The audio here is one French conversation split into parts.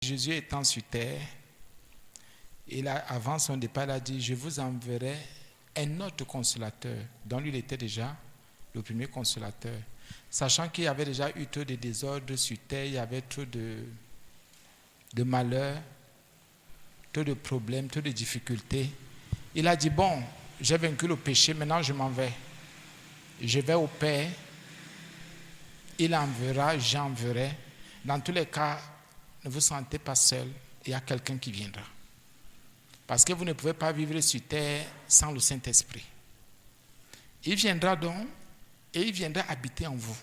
Jésus étant sur terre, avant son départ, il a dit, je vous enverrai un autre consolateur, dont lui il était déjà le premier consolateur. Sachant qu'il y avait déjà eu trop de désordre sur terre, il y avait trop de malheurs, trop de problèmes, trop de difficultés. Il a dit, bon, j'ai vaincu le péché, maintenant je m'en vais. Je vais au Père, il enverra, j'enverrai. Dans tous les cas, ne vous sentez pas seul, il y a quelqu'un qui viendra. Parce que vous ne pouvez pas vivre sur terre sans le Saint-Esprit. Il viendra donc et il viendra habiter en vous.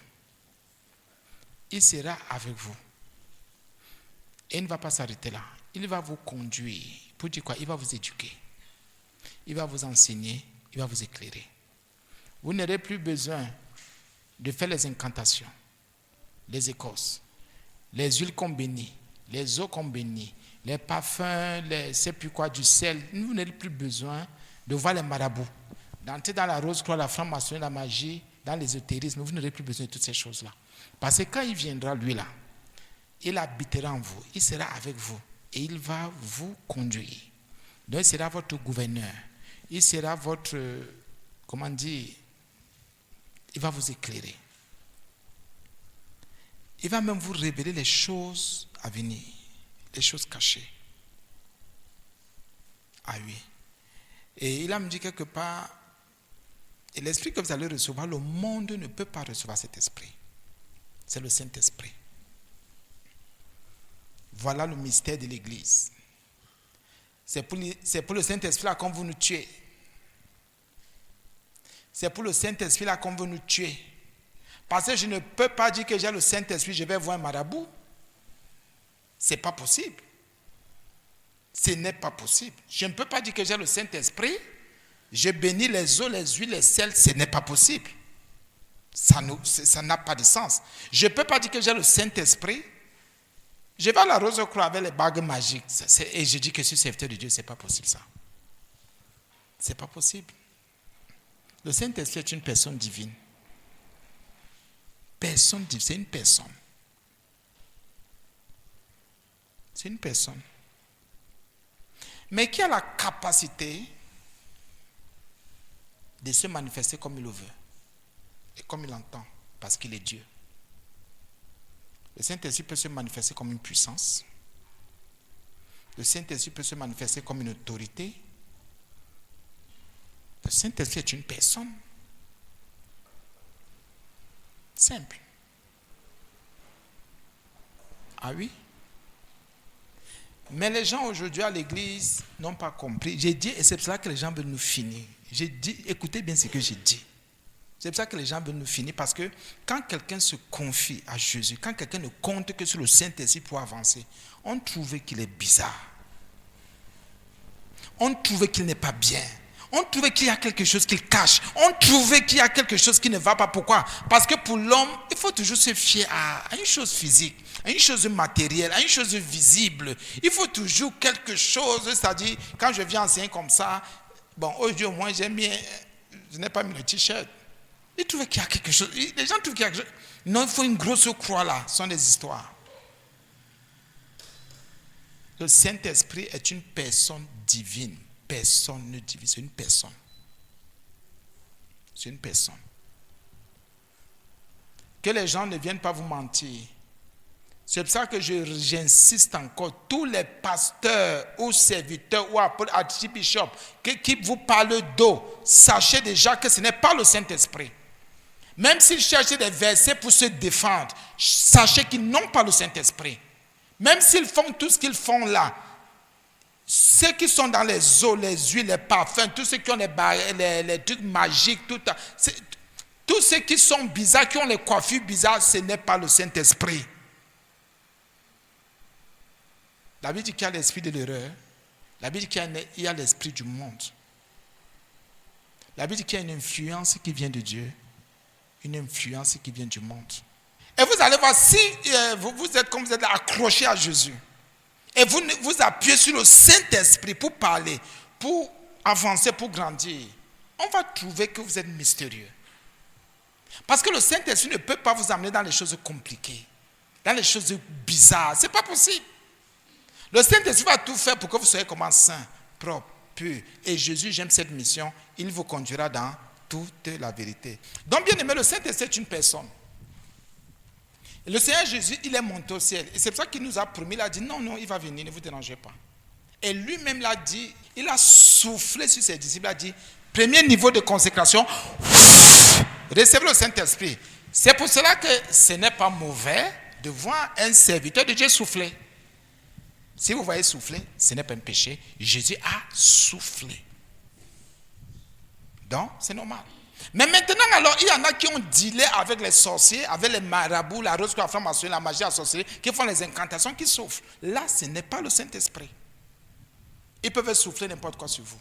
Il sera avec vous. Et il ne va pas s'arrêter là. Il va vous conduire. Pour dire quoi? Il va vous éduquer. Il va vous enseigner. Il va vous éclairer. Vous n'aurez plus besoin de faire les incantations, les écorces, les huiles qu'on bénit, les eaux qu'on bénit, les parfums, du sel. Vous n'avez plus besoin de voir les marabouts, d'entrer dans la rose croix, la franc-maçonnerie, la magie, dans l'ésotérisme. Vous n'aurez plus besoin de toutes ces choses-là. Parce que quand il viendra, lui là, il habitera en vous, il sera avec vous et il va vous conduire. Donc il sera votre gouverneur, il sera votre, il va vous éclairer. Il va même vous révéler les choses à venir, les choses cachées. Ah oui. Et il a me dit quelque part, et l'esprit que vous allez recevoir, le monde ne peut pas recevoir cet esprit. C'est le Saint-Esprit. Voilà le mystère de l'Église. C'est pour le Saint-Esprit là qu'on veut nous tuer. C'est pour le Saint-Esprit là qu'on veut nous tuer. Parce que je ne peux pas dire que j'ai le Saint-Esprit, je vais voir un marabout. Ce n'est pas possible. Ce n'est pas possible. Je ne peux pas dire que j'ai le Saint-Esprit, je bénis les eaux, les huiles, les sels, ce n'est pas possible. Ça n'a pas de sens. Je ne peux pas dire que j'ai le Saint-Esprit, je vais à la Rose-Croix avec les bagues magiques et je dis que je suis serviteur de Dieu, ce n'est pas possible ça. Ce n'est pas possible. Le Saint-Esprit est une personne divine. Personne divine, c'est une personne. C'est une personne. Mais qui a la capacité de se manifester comme il le veut et comme il entend, parce qu'il est Dieu. Le Saint-Esprit peut se manifester comme une puissance. Le Saint-Esprit peut se manifester comme une autorité. Le Saint-Esprit est une personne. Simple. Ah oui? Mais les gens aujourd'hui à l'église n'ont pas compris. J'ai dit, et c'est pour ça que les gens veulent nous finir. J'ai dit, écoutez bien ce que j'ai dit. C'est pour ça que les gens veulent nous finir, parce que quand quelqu'un se confie à Jésus, quand quelqu'un ne compte que sur le Saint-Esprit pour avancer, on trouvait qu'il est bizarre. On trouvait qu'il n'est pas bien. On trouvait qu'il y a quelque chose qu'il cache. On trouvait qu'il y a quelque chose qui ne va pas. Pourquoi? Parce que pour l'homme, il faut toujours se fier à une chose physique, à une chose matérielle, à une chose visible. Il faut toujours quelque chose, c'est-à-dire, quand je viens enseigner comme ça, bon, aujourd'hui au moins, je n'ai pas mis le t-shirt. Ils trouvaient qu'il y a quelque chose. Les gens trouvent qu'il y a quelque chose. Non, il faut une grosse croix là. Ce sont des histoires. Le Saint-Esprit est une personne divine. Personne ne divine. C'est une personne. C'est une personne. Que les gens ne viennent pas vous mentir. C'est pour ça que j'insiste encore. Tous les pasteurs ou serviteurs ou archbishops qui vous parlent d'eau, sachez déjà que ce n'est pas le Saint-Esprit. Même s'ils cherchent des versets pour se défendre, sachez qu'ils n'ont pas le Saint-Esprit. Même s'ils font tout ce qu'ils font là, ceux qui sont dans les eaux, les huiles, les parfums, tous ceux qui ont les trucs magiques, tous ceux qui sont bizarres, qui ont les coiffures bizarres, ce n'est pas le Saint-Esprit. La Bible dit qu'il y a l'esprit de l'erreur. La Bible dit qu'il y a l'esprit du monde. La Bible dit qu'il y a une influence qui vient de Dieu. Une influence qui vient du monde. Et vous allez voir, si vous êtes comme vous êtes accroché à Jésus, et vous appuyez sur le Saint-Esprit pour parler, pour avancer, pour grandir, on va trouver que vous êtes mystérieux. Parce que le Saint-Esprit ne peut pas vous amener dans les choses compliquées, dans les choses bizarres. Ce n'est pas possible. Le Saint-Esprit va tout faire pour que vous soyez comme saint, propre, pur. Et Jésus, j'aime cette mission, il vous conduira dans toute la vérité. Donc, bien aimé, le Saint-Esprit est une personne. Et le Seigneur Jésus, il est monté au ciel. Et c'est pour ça qu'il nous a promis, il a dit, non, il va venir, ne vous dérangez pas. Et lui-même l'a dit, il a soufflé sur ses disciples, il a dit, premier niveau de consécration, recevez le Saint-Esprit. C'est pour cela que ce n'est pas mauvais de voir un serviteur de Dieu souffler. Si vous voyez souffler, ce n'est pas un péché. Jésus a soufflé. Donc, c'est normal. Mais maintenant, alors, il y en a qui ont dealé avec les sorciers, avec les marabouts, la rose, la franc-maçonnerie, la magie, la sorcellerie, qui font les incantations, qui souffrent. Là, ce n'est pas le Saint-Esprit. Ils peuvent souffler n'importe quoi sur vous.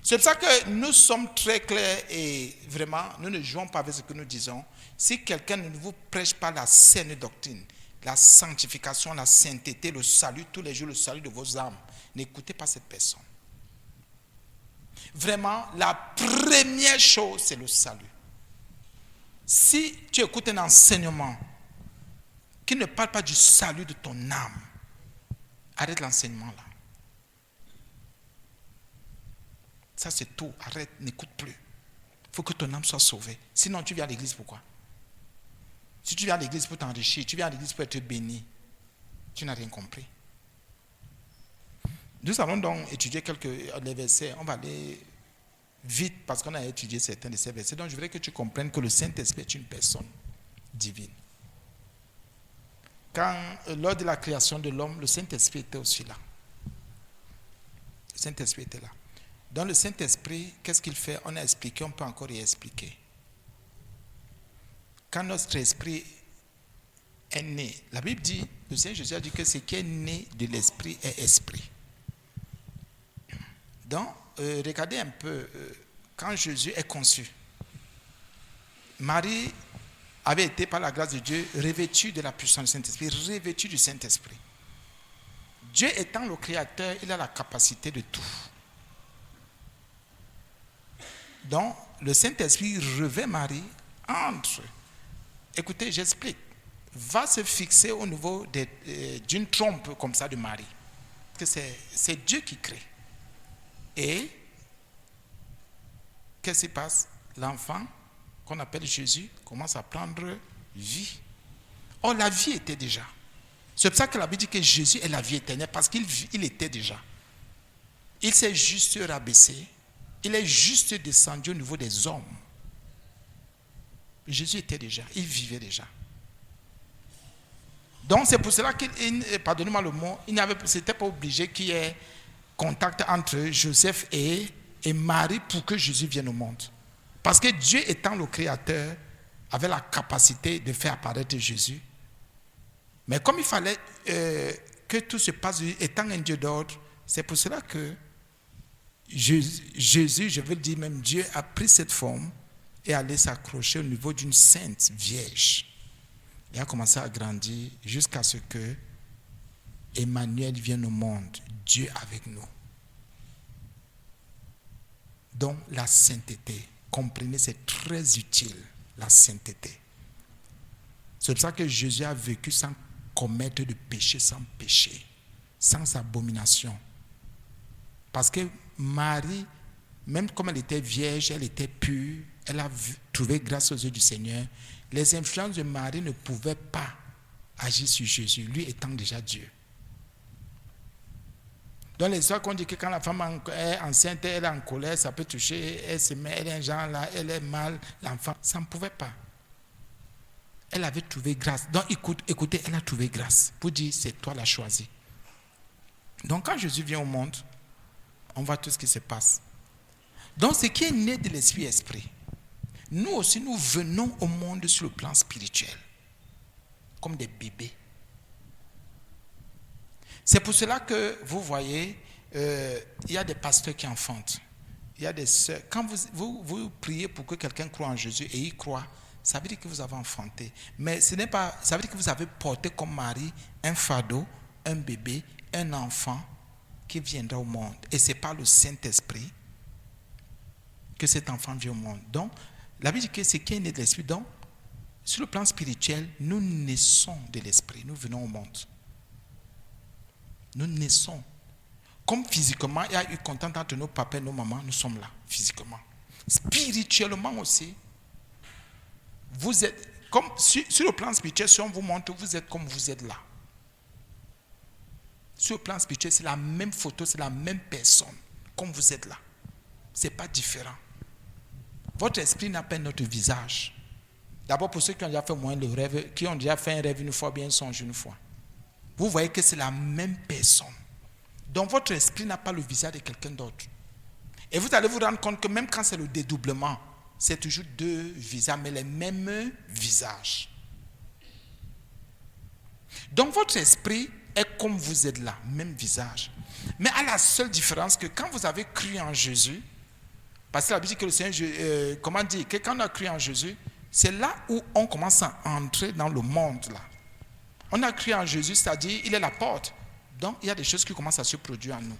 C'est pour ça que nous sommes très clairs et vraiment, nous ne jouons pas avec ce que nous disons. Si quelqu'un ne vous prêche pas la saine doctrine, la sanctification, la sainteté, le salut, tous les jours, le salut de vos âmes, n'écoutez pas cette personne. Vraiment, la première chose, c'est le salut. Si tu écoutes un enseignement qui ne parle pas du salut de ton âme, arrête l'enseignement là. Ça, c'est tout. Arrête, n'écoute plus. Il faut que ton âme soit sauvée. Sinon, tu viens à l'église pourquoi? Si tu viens à l'église pour t'enrichir, tu viens à l'église pour être béni, tu n'as rien compris. Nous allons donc étudier les versets. On va aller vite parce qu'on a étudié certains de ces versets. Donc, je voudrais que tu comprennes que le Saint-Esprit est une personne divine. Lors de la création de l'homme, le Saint-Esprit était aussi là. Le Saint-Esprit était là. Dans le Saint-Esprit, qu'est-ce qu'il fait? On a expliqué, on peut encore y expliquer. Quand notre esprit est né, la Bible dit, le Seigneur Jésus a dit que ce qui est né de l'esprit est esprit. Donc, regardez un peu, quand Jésus est conçu, Marie avait été par la grâce de Dieu revêtue de la puissance du Saint-Esprit, revêtue du Saint-Esprit. Dieu étant le Créateur, il a la capacité de tout. Donc, le Saint-Esprit revêt Marie entre. Écoutez, j'explique. Va se fixer au niveau d'une trompe comme ça de Marie. Que c'est Dieu qui crée. Et qu'est-ce qui se passe? L'enfant, qu'on appelle Jésus, commence à prendre vie. Or, la vie était déjà. C'est pour ça que la Bible dit que Jésus est la vie éternelle, parce qu'il était déjà. Il s'est juste rabaissé. Il est juste descendu au niveau des hommes. Jésus était déjà, il vivait déjà. Donc c'est pour cela pardonnez-moi le mot, c'était pas obligé qu'il y ait contact entre Joseph et Marie pour que Jésus vienne au monde. Parce que Dieu étant le Créateur, avait la capacité de faire apparaître Jésus. Mais comme il fallait que tout se passe, étant un Dieu d'ordre, c'est pour cela que Jésus, je veux le dire même, Dieu a pris cette forme et allé s'accrocher au niveau d'une sainte vierge. Il a commencé à grandir jusqu'à ce que Emmanuel vienne au monde, Dieu avec nous. Donc la sainteté, comprenez, c'est très utile, la sainteté. C'est pour ça que Jésus a vécu sans commettre de péché, sans abomination. Parce que Marie, même comme elle était vierge, elle était pure, elle a trouvé grâce aux yeux du Seigneur. Les influences de Marie ne pouvaient pas agir sur Jésus, lui étant déjà Dieu. Dans l'histoire qu'on dit que quand la femme est enceinte, elle est en colère, ça peut toucher, elle se met, elle est un genre là, elle est mal, l'enfant, ça ne pouvait pas. Elle avait trouvé grâce. Donc écoutez, elle a trouvé grâce pour dire c'est toi la choisie. Donc quand Jésus vient au monde, on voit tout ce qui se passe. Donc ce qui est né de l'esprit, nous aussi nous venons au monde sur le plan spirituel, comme des bébés. C'est pour cela que vous voyez, il y a des pasteurs qui enfantent. Il y a des sœurs. Quand vous priez pour que quelqu'un croie en Jésus et il croit, ça veut dire que vous avez enfanté. Mais ce n'est pas, ça veut dire que vous avez porté comme Marie un fardeau, un bébé, un enfant qui viendra au monde. Et c'est par le Saint-Esprit que cet enfant vient au monde. Donc, la Bible dit que c'est qui est né de l'Esprit. Donc, sur le plan spirituel, nous naissons de l'Esprit. Nous venons au monde. Nous naissons. Comme physiquement, il y a eu contact entre nos papas et nos mamans, nous sommes là, physiquement. Spirituellement aussi, vous êtes, comme sur le plan spirituel, si on vous montre, vous êtes comme vous êtes là. Sur le plan spirituel, c'est la même photo, c'est la même personne, comme vous êtes là. Ce n'est pas différent. Votre esprit n'a pas notre visage. D'abord, pour ceux qui ont déjà fait moins le rêve, qui ont déjà fait un rêve une fois, bien un songe une fois. Vous voyez que c'est la même personne. Donc, votre esprit n'a pas le visage de quelqu'un d'autre. Et vous allez vous rendre compte que même quand c'est le dédoublement, c'est toujours deux visages, mais les mêmes visages. Donc, votre esprit est comme vous êtes là, même visage. Mais à la seule différence que quand vous avez cru en Jésus, parce que la Bible dit que le Seigneur, comment dire, que quand on a cru en Jésus, c'est là où on commence à entrer dans le monde là. On a cru en Jésus, c'est-à-dire il est la porte. Donc il y a des choses qui commencent à se produire en nous,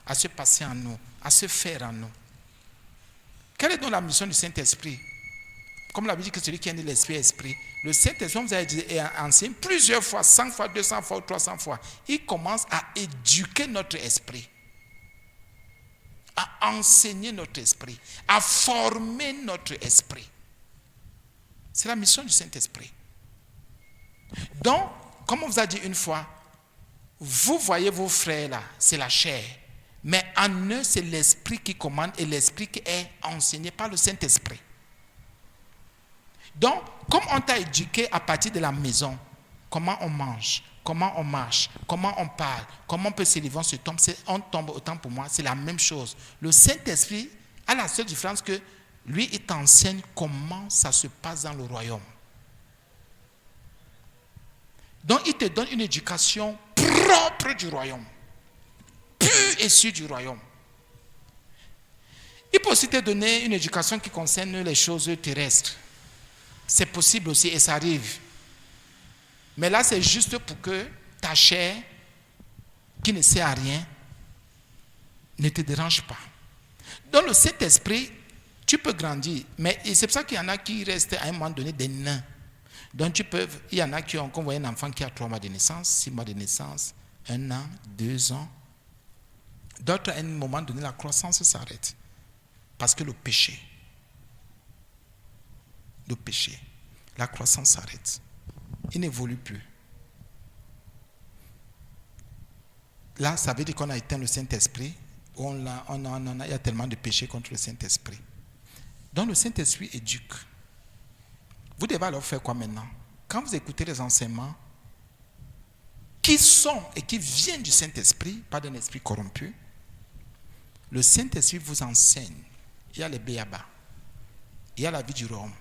à se passer en nous, à se faire en nous. Quelle est donc la mission du Saint-Esprit? Comme la Bible dit que celui qui est né de l'Esprit est Esprit. Le Saint-Esprit, on vous a dit, est enseigné plusieurs fois, 100 fois, 200 fois ou 300 fois. Il commence à éduquer notre esprit, à enseigner notre esprit, à former notre esprit. C'est la mission du Saint-Esprit. Donc, comme on vous a dit une fois, vous voyez vos frères là, c'est la chair. Mais en eux, c'est l'esprit qui commande et l'esprit qui est enseigné par le Saint-Esprit. Donc, comme on t'a éduqué à partir de la maison, comment on mange, comment on marche, comment on parle, comment on peut s'élever, on tombe autant pour moi, c'est la même chose. Le Saint-Esprit a la seule différence que lui, il t'enseigne comment ça se passe dans le royaume. Donc, il te donne une éducation propre du royaume, pure et sûre du royaume. Il peut aussi te donner une éducation qui concerne les choses terrestres. C'est possible aussi et ça arrive. Mais là, c'est juste pour que ta chair, qui ne sert à rien, ne te dérange pas. Dans le Saint-Esprit, tu peux grandir. Mais c'est pour ça qu'il y en a qui restent à un moment donné des nains. Donc il y en a qui ont, comme vous voyez un enfant qui a 3 mois de naissance, 6 mois de naissance, 1 an, 2 ans. D'autres, à un moment donné, la croissance s'arrête. Parce que le péché, la croissance s'arrête. Il n'évolue plus. Là, ça veut dire qu'on a éteint le Saint-Esprit. Il y a tellement de péchés contre le Saint-Esprit. Donc le Saint-Esprit éduque. Vous devez alors faire quoi maintenant? Quand vous écoutez les enseignements qui sont et qui viennent du Saint-Esprit, pas d'un esprit corrompu, le Saint-Esprit vous enseigne. Il y a les béaba, il y a la vie du royaume,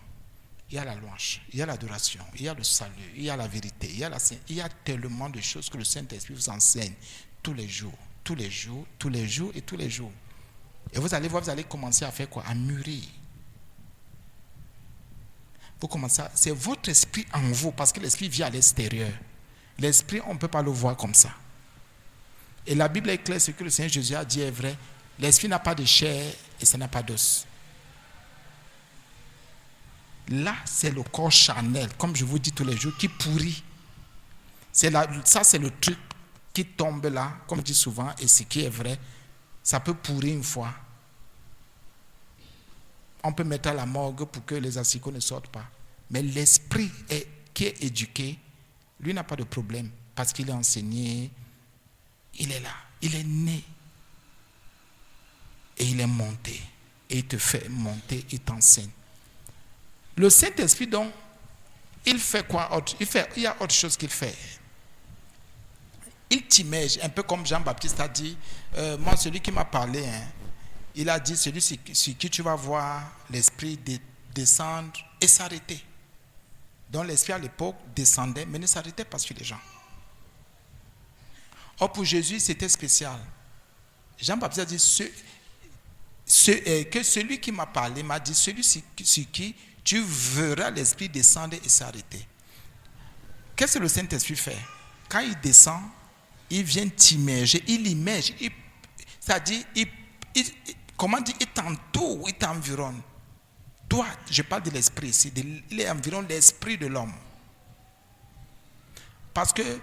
il y a la louange, il y a l'adoration, il y a le salut, il y a la vérité, il y a tellement de choses que le Saint-Esprit vous enseigne tous les jours, tous les jours, tous les jours et tous les jours. Et vous allez voir, vous allez commencer à faire quoi? À mûrir. Vous commencez c'est votre esprit en vous, parce que l'esprit vit à l'extérieur. L'esprit, on ne peut pas le voir comme ça. Et la Bible est claire, ce que le Seigneur Jésus a dit est vrai. L'esprit n'a pas de chair et ça n'a pas d'os. Là, c'est le corps charnel, comme je vous dis tous les jours, qui pourrit. Ça, c'est le truc qui tombe là, comme je dis souvent, et ce qui est vrai, ça peut pourrir une fois. On peut mettre à la morgue pour que les asticots ne sortent pas. Mais l'esprit qui est éduqué, lui n'a pas de problème, parce qu'il est enseigné, il est là, il est né. Et il est monté. Et il te fait monter, il t'enseigne. Le Saint-Esprit, donc, il fait quoi autre? Il y a autre chose qu'il fait. Il t'immerge, un peu comme Jean-Baptiste a dit, moi, celui qui m'a parlé, il a dit, celui sur qui tu vas voir l'Esprit descendre et s'arrêter. Donc l'Esprit à l'époque descendait, mais ne s'arrêtait pas sur les gens. Or pour Jésus, c'était spécial. Jean-Baptiste a dit, que celui qui m'a parlé m'a dit, celui sur qui tu verras l'Esprit descendre et s'arrêter. Qu'est-ce que le Saint-Esprit fait? Quand il descend, il vient t'immerger, il immerge, c'est-à-dire, comment dire, il t'entoure, il t'environne. Toi, je parle de l'esprit ici, il est environ l'esprit de l'homme. Parce que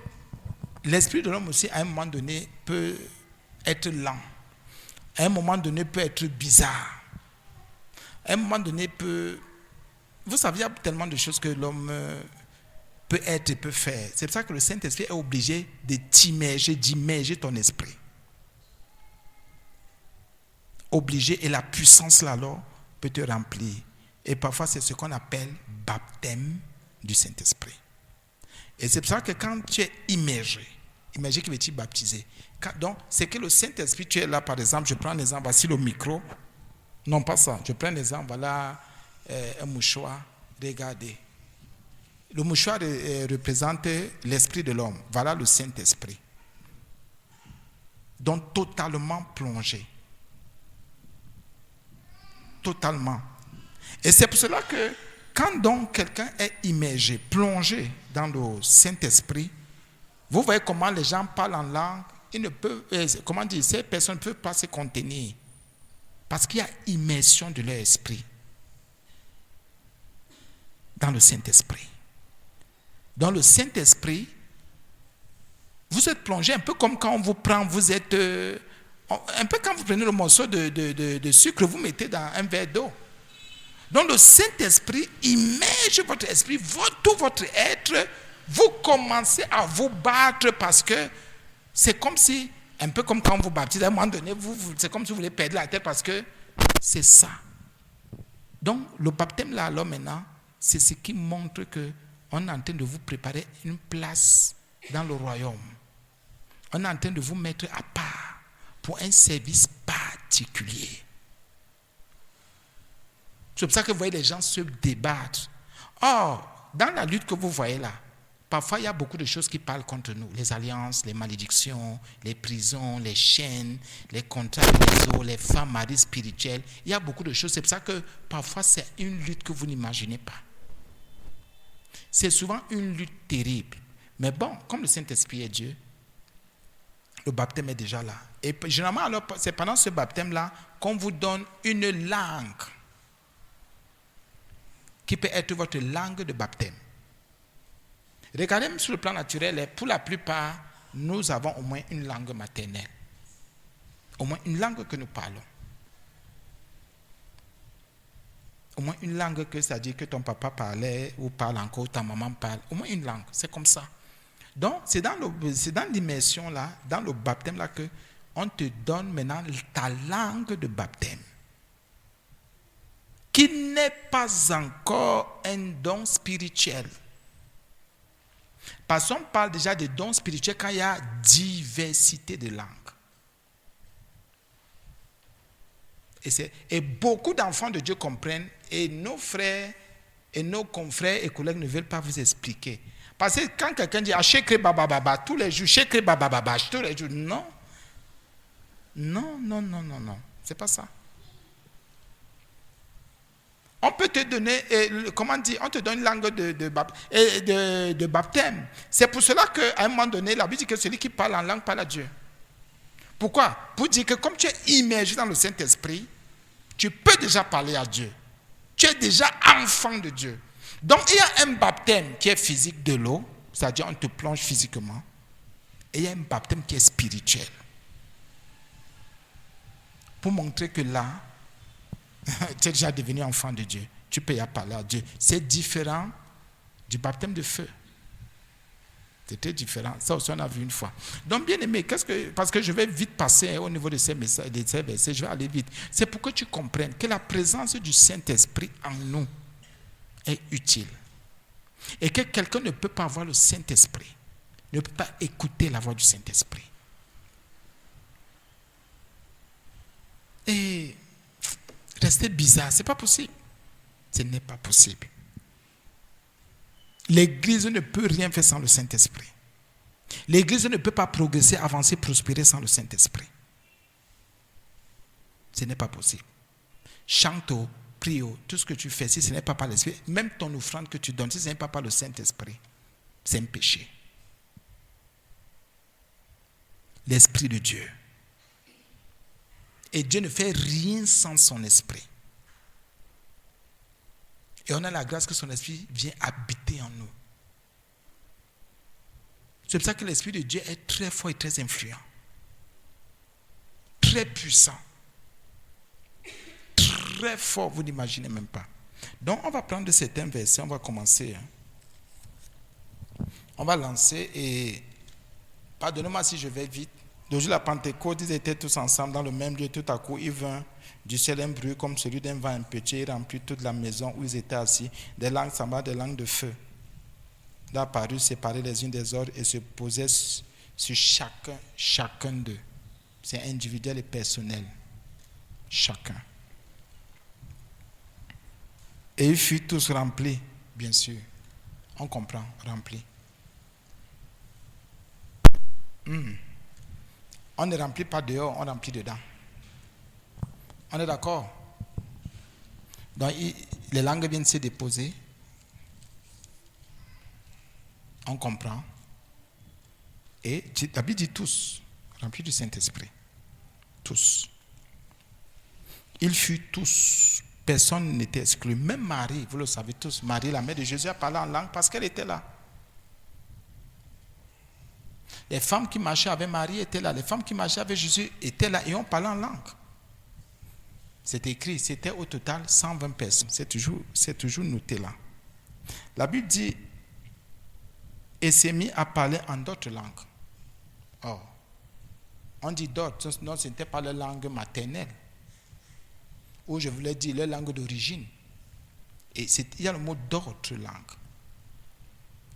l'esprit de l'homme aussi, à un moment donné, peut être lent. À un moment donné, peut être bizarre. À un moment donné, peut... Vous savez, il y a tellement de choses que l'homme peut être et peut faire. C'est pour ça que le Saint-Esprit est obligé de t'immerger, d'immerger ton esprit. Obligé, et la puissance là, alors, peut te remplir. Et parfois, c'est ce qu'on appelle baptême du Saint-Esprit. Et c'est pour ça que quand tu es immergé qu'il veut te baptiser. Donc, c'est que le Saint-Esprit, tu es là, par exemple, je prends l'exemple, voici le micro. Non, pas ça. Je prends l'exemple, voilà un mouchoir. Regardez. Le mouchoir représente l'esprit de l'homme. Voilà le Saint-Esprit. Donc, totalement plongé. Totalement. Et c'est pour cela que quand donc quelqu'un est immergé, plongé dans le Saint-Esprit, vous voyez comment les gens parlent en langue, ils ne peuvent, comment dire, ces personnes ne peuvent pas se contenir. Parce qu'il y a immersion de leur esprit dans le Saint-Esprit. Dans le Saint-Esprit, vous êtes plongé un peu comme quand on vous prend, vous êtes... un peu quand vous prenez le morceau de sucre, vous mettez dans un verre d'eau. Donc le Saint-Esprit immerge votre esprit, tout votre être, vous commencez à vous battre parce que c'est comme si, un peu comme quand on vous baptise, à un moment donné, c'est comme si vous voulez perdre la tête parce que c'est ça. Donc le baptême là, alors maintenant, c'est ce qui montre qu'on est en train de vous préparer une place dans le royaume. On est en train de vous mettre à part pour un service particulier. C'est pour ça que vous voyez les gens se débattre. Or, dans la lutte que vous voyez là, parfois il y a beaucoup de choses qui parlent contre nous. Les alliances, les malédictions, les prisons, les chaînes, les contrats, les eaux, les femmes, maris spirituels. Il y a beaucoup de choses. C'est pour ça que parfois c'est une lutte que vous n'imaginez pas. C'est souvent une lutte terrible. Mais bon, comme le Saint-Esprit est Dieu, le baptême est déjà là. Et généralement, alors, c'est pendant ce baptême-là qu'on vous donne une langue qui peut être votre langue de baptême. Regardez, même sur le plan naturel, pour la plupart, nous avons au moins une langue maternelle. Au moins une langue que nous parlons. Au moins une langue que, c'est-à-dire que ton papa parlait, ou parle encore, ta maman parle. Au moins une langue, c'est comme ça. Donc, c'est dans l'immersion là, dans le baptême là, qu'on te donne maintenant ta langue de baptême. Qui n'est pas encore un don spirituel. Parce qu'on parle déjà de dons spirituels quand il y a diversité de langues. Et beaucoup d'enfants de Dieu comprennent, et nos frères et nos confrères et collègues ne veulent pas vous expliquer. Parce que quand quelqu'un dit « Shekre baba baba » tous les jours, « Shekre baba baba » tous les jours, non. Non. C'est pas ça. On peut te donner, on te donne une langue de baptême. C'est pour cela qu'à un moment donné, la Bible dit que celui qui parle en langue parle à Dieu. Pourquoi? Pour dire que comme tu es immergé dans le Saint-Esprit, tu peux déjà parler à Dieu. Tu es déjà enfant de Dieu. Donc il y a un baptême qui est physique de l'eau, c'est-à-dire on te plonge physiquement, et il y a un baptême qui est spirituel. Pour montrer que là, tu es déjà devenu enfant de Dieu. Tu peux y parler à Dieu. C'est différent du baptême de feu. C'était différent. Ça aussi, on a vu une fois. Donc, bien aimé, parce que je vais vite passer au niveau de ces messages, de ces versets, je vais aller vite. C'est pour que tu comprennes que la présence du Saint-Esprit en nous est utile. Et que quelqu'un ne peut pas avoir le Saint-Esprit, ne peut pas écouter la voix du Saint-Esprit. Et rester bizarre, ce n'est pas possible. Ce n'est pas possible. L'Église ne peut rien faire sans le Saint-Esprit. L'Église ne peut pas progresser, avancer, prospérer sans le Saint-Esprit. Ce n'est pas possible. Chante, prie, tout ce que tu fais, si ce n'est pas par l'Esprit, même ton offrande que tu donnes, si ce n'est pas par le Saint-Esprit, c'est un péché. L'Esprit de Dieu. Et Dieu ne fait rien sans son esprit. Et on a la grâce que son esprit vient habiter en nous. C'est pour ça que l'Esprit de Dieu est très fort et très influent. Très puissant. Très fort, vous n'imaginez même pas. Donc, on va prendre certains versets, on va commencer. On va lancer et, pardonnez-moi si je vais vite. Le jour de la Pentecôte, ils étaient tous ensemble dans le même lieu. Tout à coup, il vint du ciel un bruit comme celui d'un vent impétueux. Il remplit toute la maison où ils étaient assis. Des langues semblables des langues de feu. Ils apparurent séparés les unes des autres et se posaient sur chacun d'eux. C'est individuel et personnel. Chacun. Et ils furent tous remplis, bien sûr. On comprend, remplis. On ne remplit pas dehors, on remplit dedans. On est d'accord? Donc, les langues viennent se déposer. On comprend. Et la Bible dit tous, remplis du Saint-Esprit. Tous. Ils furent tous. Personne n'était exclu. Même Marie, vous le savez tous, Marie, la mère de Jésus, a parlé en langue parce qu'elle était là. Les femmes qui marchaient avec Marie étaient là. Les femmes qui marchaient avec Jésus étaient là et on parlait en langue. C'est écrit, c'était au total 120 personnes. C'est toujours noté là. La Bible dit, et s'est mis à parler en d'autres langues. Oh, on dit d'autres, non, ce n'était pas la langue maternelle. Ou je voulais dire la langue d'origine. Et il y a le mot d'autres langues.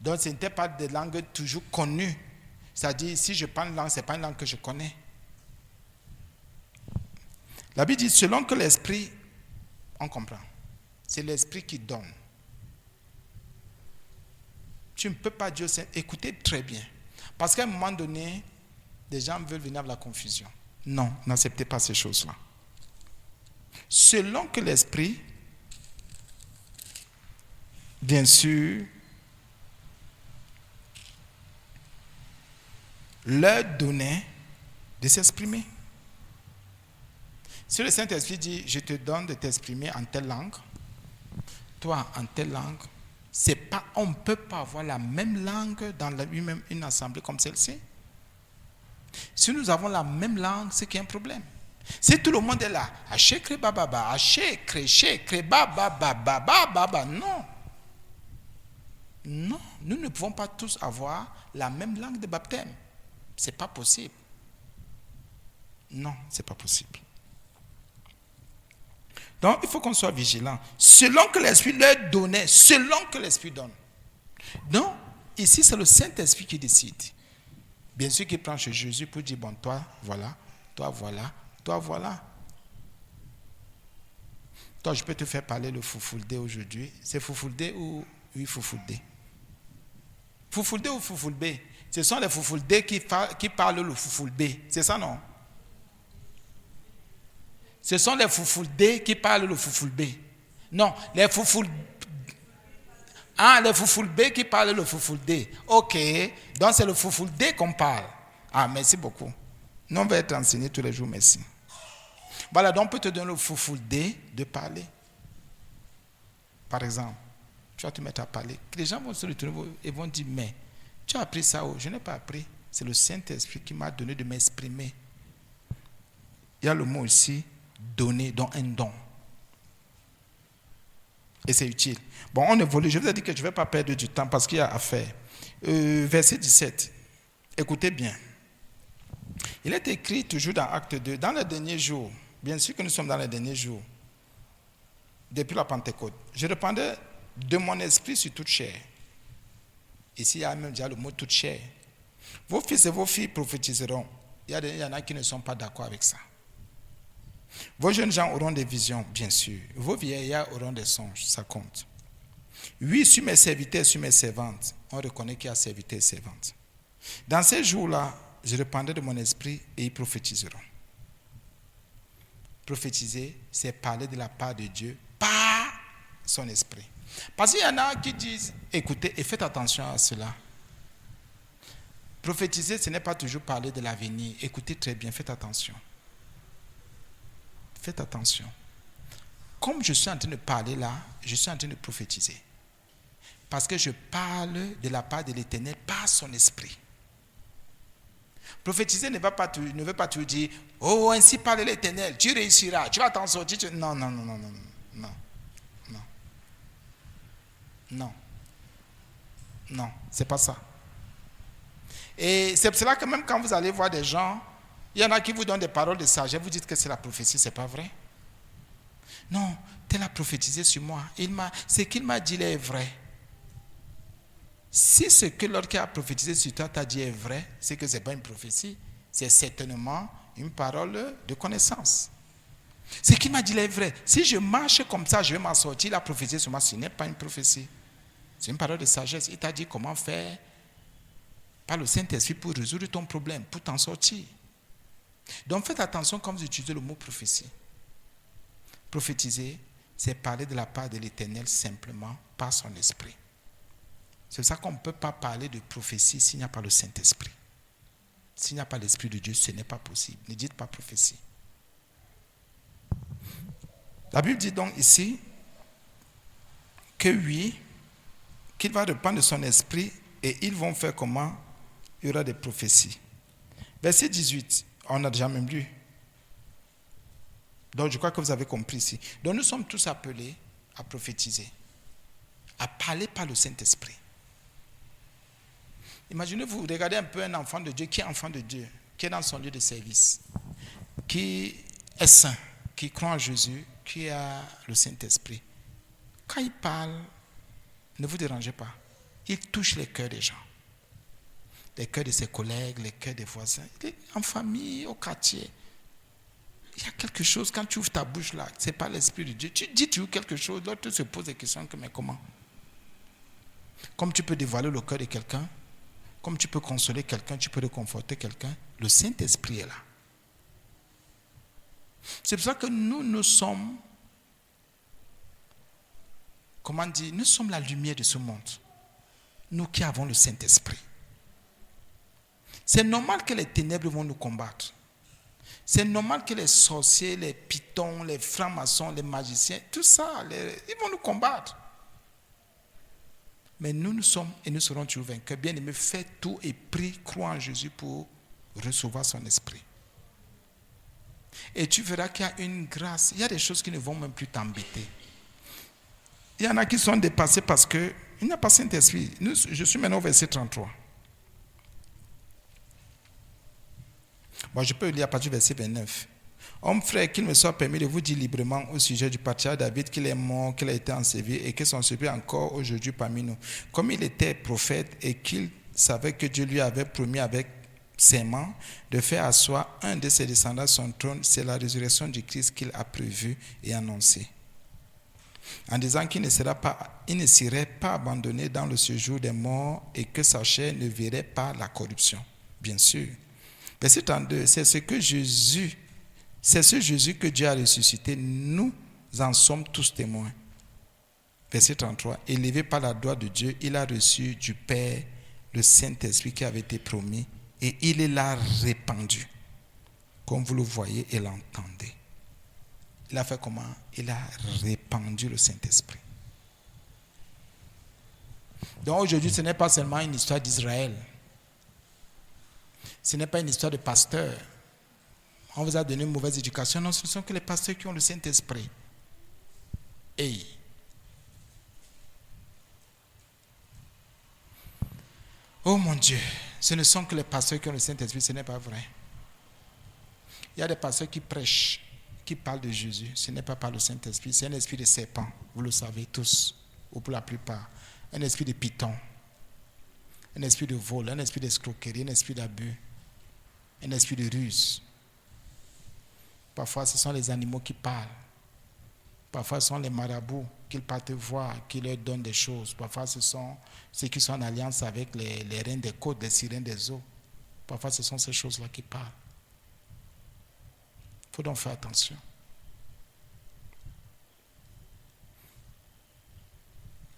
Donc ce n'était pas des langues toujours connues. C'est-à-dire, si je parle une langue, ce n'est pas une langue que je connais. La Bible dit, selon que l'Esprit, on comprend, c'est l'Esprit qui donne. Tu ne peux pas dire, écoutez très bien. Parce qu'à un moment donné, des gens veulent venir avec la confusion. Non, n'acceptez pas ces choses-là. Selon que l'Esprit, bien sûr, leur donnait de s'exprimer. Si le Saint-Esprit dit, je te donne de t'exprimer en telle langue, toi en telle langue, c'est pas, on ne peut pas avoir la même langue dans lui-même une assemblée comme celle-ci. Si nous avons la même langue, c'est qu'il y a un problème. Si tout le monde est là, non. Non, nous ne pouvons pas tous avoir la même langue de baptême. Ce n'est pas possible. Non, ce n'est pas possible. Donc, il faut qu'on soit vigilant. Selon que l'Esprit leur donnait, selon que l'Esprit donne. Donc, ici, c'est le Saint-Esprit qui décide. Bien sûr qu'il prend chez Jésus pour dire, bon, toi, voilà, toi, voilà, toi, voilà. Toi, je peux te faire parler le Foufoulde aujourd'hui. C'est Foufoulde ou oui, Foufoulde? Foufoulde ou Foufoulbe? Ce sont les Foufoulde qui parlent le Foufoulbe. C'est ça, non? Ce sont les Foufoulde qui parlent le Foufoulbe. Non, les Foufoulbe. Ah, les Foufoulbe qui parlent le Foufoulde. Ok, donc c'est le Foufoulde qu'on parle. Ah, merci beaucoup. Nous, on va être enseignés tous les jours, merci. Voilà, donc on peut te donner le Foufoulde de parler. Par exemple, tu vas te mettre à parler. Les gens vont se retourner et vont dire, mais tu as appris ça où? Je n'ai pas appris. C'est le Saint-Esprit qui m'a donné de m'exprimer. Il y a le mot ici, donner, donc un don. Et c'est utile. Bon, on évolue. Je vous ai dit que je ne vais pas perdre du temps parce qu'il y a à faire. Verset 17. Écoutez bien. Il est écrit toujours dans Acte 2, dans les derniers jours, bien sûr que nous sommes dans les derniers jours, depuis la Pentecôte, je répandais de mon esprit sur toute chair. Ici, il y a même déjà le mot toute chair. Vos fils et vos filles prophétiseront. Il y en a qui ne sont pas d'accord avec ça. Vos jeunes gens auront des visions, bien sûr. Vos vieillards auront des songes, ça compte. Oui, sur mes serviteurs, sur mes servantes, on reconnaît qu'il y a serviteurs et servantes. Dans ces jours-là, je répandrai de mon esprit et ils prophétiseront. Prophétiser, c'est parler de la part de Dieu par son esprit. Parce qu'il y en a qui disent, écoutez, et faites attention à cela. Prophétiser, ce n'est pas toujours parler de l'avenir. Écoutez très bien, faites attention. Faites attention. Comme je suis en train de parler là, je suis en train de prophétiser. Parce que je parle de la part de l'Éternel par son esprit. Prophétiser ne veut pas te dire, oh, ainsi parle l'Éternel, tu réussiras, tu vas t'en sortir. Non, non, non, non, non, non, non, non, non, c'est pas ça. Et c'est pour cela que même quand vous allez voir des gens, il y en a qui vous donnent des paroles de sagesse, vous dites que c'est la prophétie, c'est pas vrai. Non, tel a prophétisé sur moi. Ce qu'il m'a dit est vrai. Si ce que l'autre qui a prophétisé sur toi t'a dit est vrai, c'est que ce n'est pas une prophétie, c'est certainement une parole de connaissance. Ce qu'il m'a dit est vrai. Si je marche comme ça, je vais m'en sortir. Il a prophétisé sur moi, ce n'est pas une prophétie. C'est une parole de sagesse. Il t'a dit comment faire par le Saint-Esprit pour résoudre ton problème, pour t'en sortir. Donc faites attention quand vous utilisez le mot prophétie. Prophétiser, c'est parler de la part de l'Éternel simplement par son esprit. C'est pour ça qu'on ne peut pas parler de prophétie s'il n'y a pas le Saint-Esprit. S'il n'y a pas l'Esprit de Dieu, ce n'est pas possible. Ne dites pas prophétie. La Bible dit donc ici que oui, qu'il va reprendre son esprit et ils vont faire comment? Il y aura des prophéties. Verset 18, on a déjà même lu. Donc je crois que vous avez compris ici. Donc nous sommes tous appelés à prophétiser, à parler par le Saint-Esprit. Imaginez-vous, regardez un peu un enfant de Dieu, qui est enfant de Dieu, qui est dans son lieu de service, qui est saint, qui croit en Jésus, qui a le Saint-Esprit. Quand il parle, ne vous dérangez pas. Il touche les cœurs des gens. Les cœurs de ses collègues, les cœurs des voisins. Il est en famille, au quartier. Il y a quelque chose, quand tu ouvres ta bouche là, ce n'est pas l'Esprit de Dieu. Tu dis toujours quelque chose, l'autre se pose des questions, mais comment? Comme tu peux dévoiler le cœur de quelqu'un, comme tu peux consoler quelqu'un, tu peux réconforter quelqu'un, le Saint-Esprit est là. C'est pour ça que nous sommes, comment dire, nous sommes la lumière de ce monde. Nous qui avons le Saint-Esprit. C'est normal que les ténèbres vont nous combattre. C'est normal que les sorciers, les pythons, les francs-maçons, les magiciens, tout ça, ils vont nous combattre. Mais nous sommes et nous serons toujours vainqueurs. Bien-aimés, faites tout et prie, crois en Jésus pour recevoir son esprit. Et tu verras qu'il y a une grâce. Il y a des choses qui ne vont même plus t'embêter. Il y en a qui sont dépassés parce qu'il n'y a pas Saint-Esprit. Je suis maintenant au verset 33. Moi, je peux lire à partir du verset 29. Homme frère, qu'il me soit permis de vous dire librement au sujet du patriarche David qu'il est mort, qu'il a été enseveli et que son sépulcre est encore aujourd'hui parmi nous. Comme il était prophète et qu'il savait que Dieu lui avait promis avec serment de faire asseoir un de ses descendants à son trône, c'est la résurrection du Christ qu'il a prévue et annoncée. En disant qu'il ne serait pas abandonné dans le séjour des morts et que sa chair ne verrait pas la corruption. Bien sûr. Verset 32, c'est ce Jésus que Dieu a ressuscité. Nous en sommes tous témoins. Verset 33, élevé par la droite de Dieu, il a reçu du Père le Saint-Esprit qui avait été promis et il l'a répandu, comme vous le voyez et l'entendez. Il a fait comment? Il a répandu le Saint-Esprit. Donc aujourd'hui, ce n'est pas seulement une histoire d'Israël. Ce n'est pas une histoire de pasteur. On vous a donné une mauvaise éducation. Non, ce ne sont que les pasteurs qui ont le Saint-Esprit. Hey. Oh mon Dieu, ce ne sont que les pasteurs qui ont le Saint-Esprit, ce n'est pas vrai. Il y a des pasteurs qui prêchent, qui parlent de Jésus. Ce n'est pas par le Saint-Esprit, c'est un esprit de serpent. Vous le savez tous, ou pour la plupart. Un esprit de python, un esprit de vol, un esprit d'escroquerie, un esprit d'abus, un esprit de ruse. Parfois, ce sont les animaux qui parlent. Parfois, ce sont les marabouts qu'ils partent voir, qui leur donnent des choses. Parfois, ce sont ceux qui sont en alliance avec les reines des côtes, les sirènes des eaux. Parfois, ce sont ces choses-là qui parlent. Il faut donc faire attention.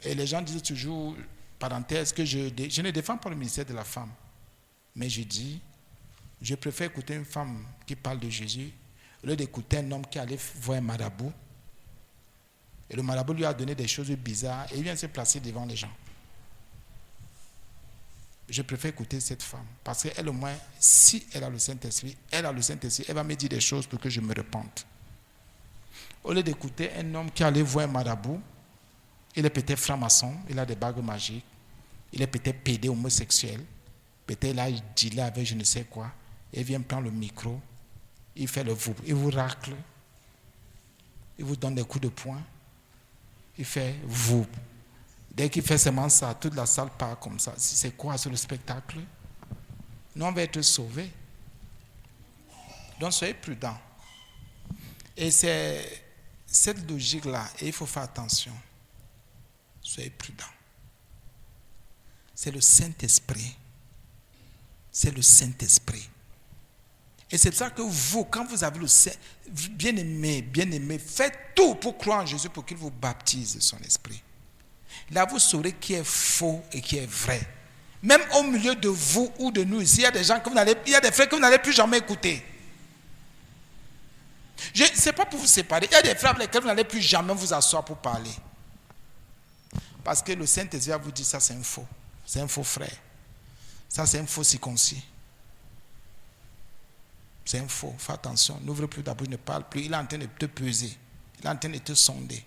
Et les gens disent toujours, parenthèse, que je ne défends pas le ministère de la femme. Mais je dis, je préfère écouter une femme qui parle de Jésus au lieu d'écouter un homme qui allait voir un marabout. Et le marabout lui a donné des choses bizarres et il vient se placer devant les gens. je préfère écouter cette femme. Parce qu'elle, au moins, si elle a le Saint-Esprit, elle va me dire des choses pour que je me repente. Au lieu d'écouter un homme qui allait voir un marabout, il est peut-être franc-maçon, il a des bagues magiques, il est peut-être pédé homosexuel, peut-être il a dealé avec je ne sais quoi, il vient prendre le micro, il fait le vous, il vous racle, il vous donne des coups de poing, il fait vous. Dès qu'il fait seulement ça, toute la salle part comme ça. C'est quoi sur le spectacle? Nous, on va être sauvés. Donc, soyez prudents. Et c'est cette logique-là, et il faut faire attention. Soyez prudents. C'est le Saint-Esprit. C'est le Saint-Esprit. Et c'est pour ça que vous, quand vous avez le bien-aimé, faites tout pour croire en Jésus pour qu'il vous baptise de son esprit. Là, vous saurez qui est faux et qui est vrai. Même au milieu de vous ou de nous ici, il y a des gens que il y a des frères que vous n'allez plus jamais écouter. Ce n'est pas pour vous séparer. Il y a des frères avec lesquels vous n'allez plus jamais vous asseoir pour parler. Parce que le Saint-Esprit va vous dire ça, c'est un faux. C'est un faux frère. Ça, c'est un faux circoncis. C'est un faux. Fais attention. N'ouvre plus d'abord, ne parle plus. Il est en train de te peser. Il est en train de te sonder.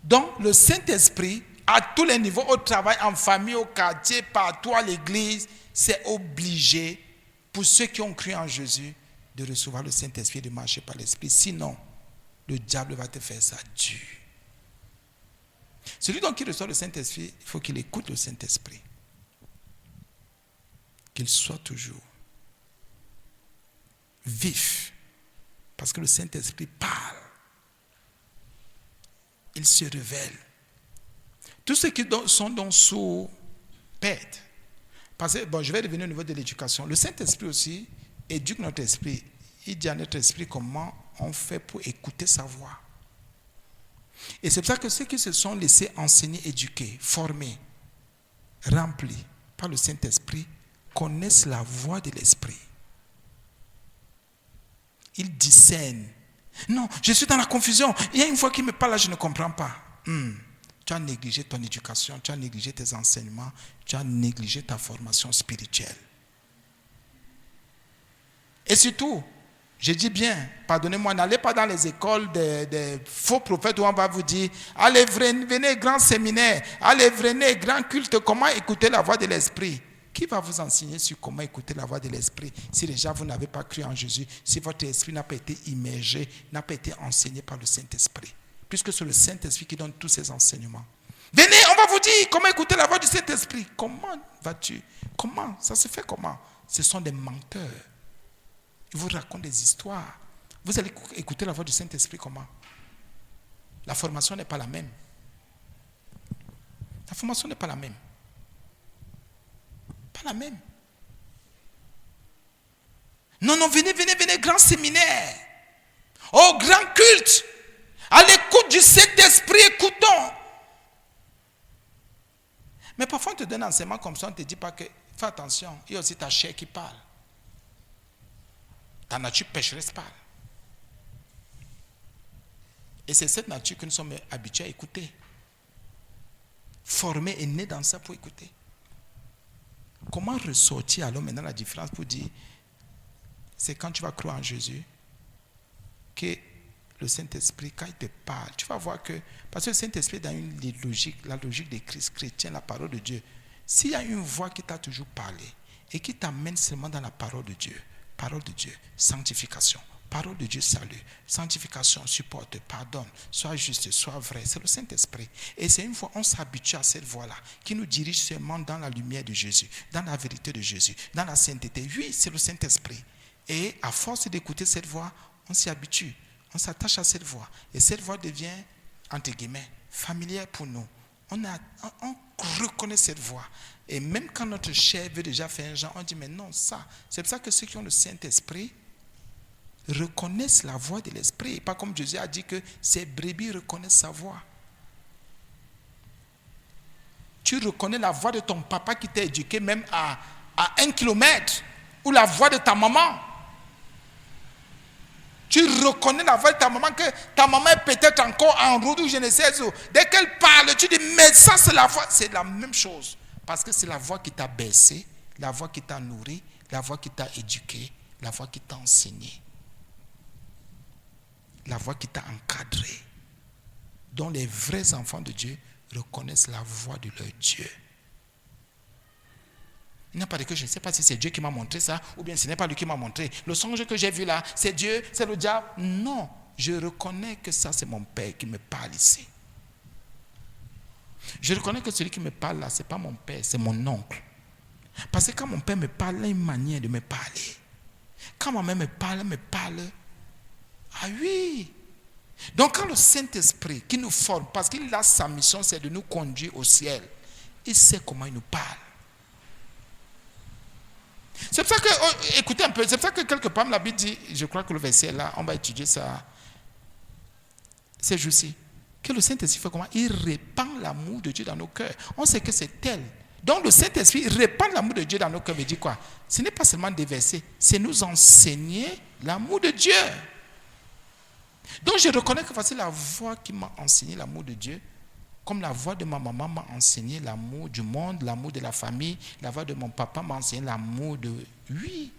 Donc, le Saint-Esprit, à tous les niveaux, au travail, en famille, au quartier, partout à l'église, c'est obligé pour ceux qui ont cru en Jésus de recevoir le Saint-Esprit et de marcher par l'Esprit. Sinon, le diable va te faire ça dur. Celui donc qui reçoit le Saint-Esprit, il faut qu'il écoute le Saint-Esprit. Qu'il soit toujours vif. Parce que le Saint-Esprit parle. Il se révèle. Tous ceux qui sont donc sourds perdent. Parce que, je vais revenir au niveau de l'éducation. Le Saint-Esprit aussi éduque notre esprit. Il dit à notre esprit comment on fait pour écouter sa voix. Et c'est pour ça que ceux qui se sont laissés enseigner, éduquer, former, remplis par le Saint-Esprit, connaissent la voix de l'esprit. Ils discernent. Non, je suis dans la confusion. Il y a une voix qui me parle là, je ne comprends pas. Tu as négligé ton éducation, tu as négligé tes enseignements, tu as négligé ta formation spirituelle. Et surtout, je dis bien, pardonnez-moi, n'allez pas dans les écoles des faux prophètes où on va vous dire allez, venez, grand séminaire, allez, venez, grand culte, comment écouter la voix de l'esprit. Qui va vous enseigner sur comment écouter la voix de l'esprit si déjà vous n'avez pas cru en Jésus, si votre esprit n'a pas été immergé, n'a pas été enseigné par le Saint-Esprit? Puisque c'est le Saint-Esprit qui donne tous ces enseignements. Venez, on va vous dire comment écouter la voix du Saint-Esprit. Comment vas-tu? Comment? Ça se fait comment? Ce sont des menteurs. Ils vous racontent des histoires. Vous allez écouter la voix du Saint-Esprit comment? La formation n'est pas la même. La formation n'est pas la même. Pas la même. Non, venez, grand séminaire. Oh, grand culte. À l'écoute du Saint-Esprit, écoutons. Mais parfois, on te donne un enseignement comme ça, on ne te dit pas que, fais attention, il y a aussi ta chair qui parle. Ta nature pécheresse parle. Et c'est cette nature que nous sommes habitués à écouter. Formés et nés dans ça pour écouter. Comment ressortir alors maintenant la différence pour dire, c'est quand tu vas croire en Jésus que le Saint-Esprit, quand il te parle, tu vas voir que, parce que le Saint-Esprit est dans la logique des Christ chrétiens, la parole de Dieu. S'il y a une voix qui t'a toujours parlé et qui t'amène seulement dans la parole de Dieu, sanctification, parole de Dieu, salut, sanctification, supporte, pardonne, sois juste, sois vrai, c'est le Saint-Esprit. Et c'est une fois on s'habitue à cette voix-là qui nous dirige seulement dans la lumière de Jésus, dans la vérité de Jésus, dans la sainteté. Oui, c'est le Saint-Esprit. Et à force d'écouter cette voix, on s'y habitue, on s'attache à cette voix. Et cette voix devient, entre guillemets, familière pour nous. On reconnaît cette voix. Et même quand notre chair veut déjà faire un genre, on dit, mais non, ça. C'est pour ça que ceux qui ont le Saint-Esprit reconnaissent la voix de l'Esprit. Pas comme Jésus a dit que ces brebis reconnaissent sa voix. Tu reconnais la voix de ton papa qui t'a éduqué même à 1 kilomètre, ou la voix de ta maman. Tu reconnais la voix de ta maman, que ta maman est peut-être encore en route ou je ne sais où. Dès qu'elle parle, tu dis, mais ça c'est la voix. C'est la même chose. Parce que c'est la voix qui t'a bercé, la voix qui t'a nourri, la voix qui t'a éduqué, la voix qui t'a enseigné, la voix qui t'a encadré. Dont les vrais enfants de Dieu reconnaissent la voix de leur Dieu. Il n'y a pas de que je ne sais pas si c'est Dieu qui m'a montré ça ou bien ce n'est pas lui qui m'a montré. Le songe que j'ai vu là, c'est Dieu, c'est le diable. Non, je reconnais que ça c'est mon Père qui me parle ici. Je reconnais que celui qui me parle là, ce n'est pas mon Père, c'est mon oncle. Parce que quand mon Père me parle, il a une manière de me parler. Quand ma mère me parle, ah oui. Donc quand le Saint-Esprit qui nous forme, parce qu'il a sa mission, c'est de nous conduire au ciel, il sait comment il nous parle. C'est pour ça que, écoutez un peu, c'est pour ça que quelque part la Bible dit, je crois que le verset est là, on va étudier ça ces jours-ci, que le Saint-Esprit fait comment? Il répand l'amour de Dieu dans nos cœurs. On sait que c'est tel. Donc le Saint-Esprit répand l'amour de Dieu dans nos cœurs, veut dire quoi? Ce n'est pas seulement des versets, c'est nous enseigner l'amour de Dieu. Donc je reconnais que voici la voix qui m'a enseigné l'amour de Dieu, comme la voix de ma maman m'a enseigné l'amour du monde, l'amour de la famille, la voix de mon papa m'a enseigné l'amour de lui.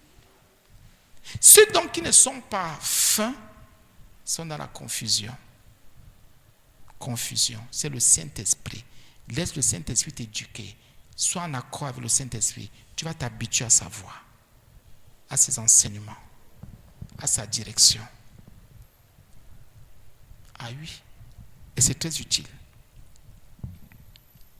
Ceux donc qui ne sont pas fins sont dans la confusion. Confusion, c'est le Saint-Esprit. Laisse le Saint-Esprit t'éduquer. Sois en accord avec le Saint-Esprit. Tu vas t'habituer à sa voix, à ses enseignements, à sa direction. Ah oui, et c'est très utile.